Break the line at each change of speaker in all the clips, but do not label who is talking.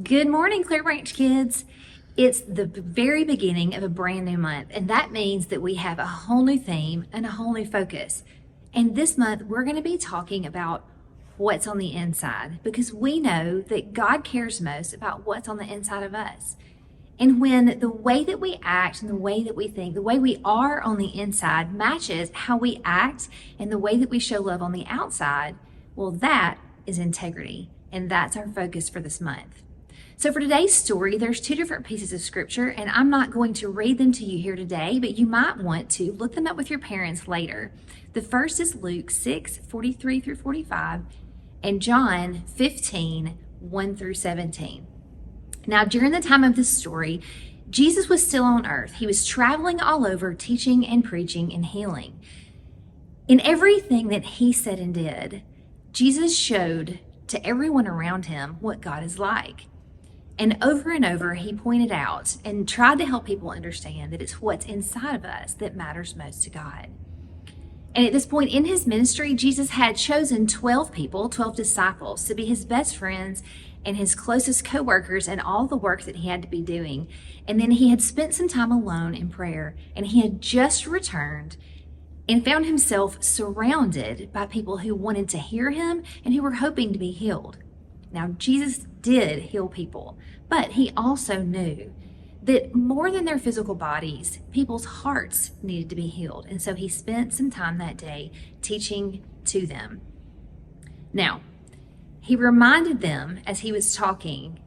Good morning, Clearbranch kids. It's the very beginning of a brand new month, and that means that we have a whole new theme and a whole new focus. And this month, we're going to be talking about what's on the inside because we know that God cares most about what's on the inside of us. And when the way that we act and the way that we think, the way we are on the inside matches how we act and the way that we show love on the outside, well, that is integrity. And that's our focus for this month. So for today's story, there's two different pieces of scripture, and I'm not going to read them to you here today, but you might want to look them up with your parents later. The first is Luke 6:43 through 45, and John 15:1 through 17. Now, during the time of this story, Jesus was still on earth. He was traveling all over, teaching and preaching and healing. In everything that he said and did, Jesus showed to everyone around him what God is like. And over, he pointed out and tried to help people understand that it's what's inside of us that matters most to God. And at this point in his ministry, Jesus had chosen 12 people, 12 disciples, to be his best friends and his closest co-workers in all the work that he had to be doing. And then he had spent some time alone in prayer, and he had just returned and found himself surrounded by people who wanted to hear him and who were hoping to be healed. Now, Jesus did heal people, but he also knew that more than their physical bodies, people's hearts needed to be healed. And so he spent some time that day teaching to them. Now, he reminded them as he was talking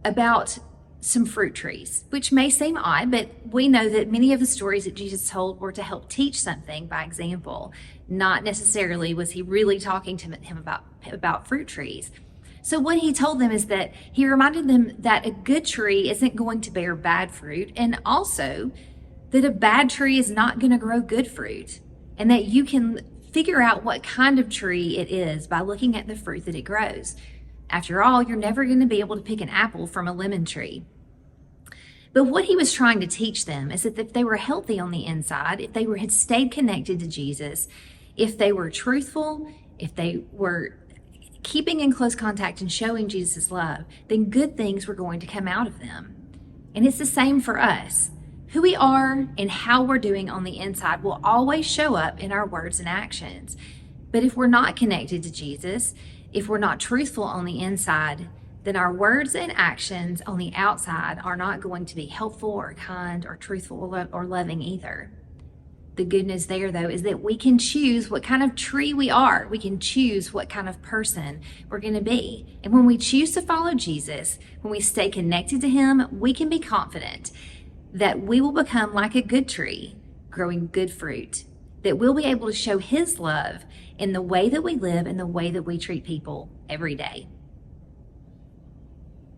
about some fruit trees, which may seem odd, but we know that many of the stories that Jesus told were to help teach something by example. Not necessarily was he really talking to him about fruit trees. So what he told them is that he reminded them that a good tree isn't going to bear bad fruit, and also that a bad tree is not going to grow good fruit, and that you can figure out what kind of tree it is by looking at the fruit that it grows. After all, you're never going to be able to pick an apple from a lemon tree. But what he was trying to teach them is that if they were healthy on the inside, if they had stayed connected to Jesus, if they were truthful, if they were keeping in close contact and showing Jesus' love, then good things were going to come out of them. And it's the same for us. Who we are and how we're doing on the inside will always show up in our words and actions. But if we're not connected to Jesus, if we're not truthful on the inside, then our words and actions on the outside are not going to be helpful or kind or truthful or loving either. The good news there, though, is that we can choose what kind of tree we are. We can choose what kind of person we're going to be. And when we choose to follow Jesus, when we stay connected to him, we can be confident that we will become like a good tree, growing good fruit, that we'll be able to show his love in the way that we live and the way that we treat people every day.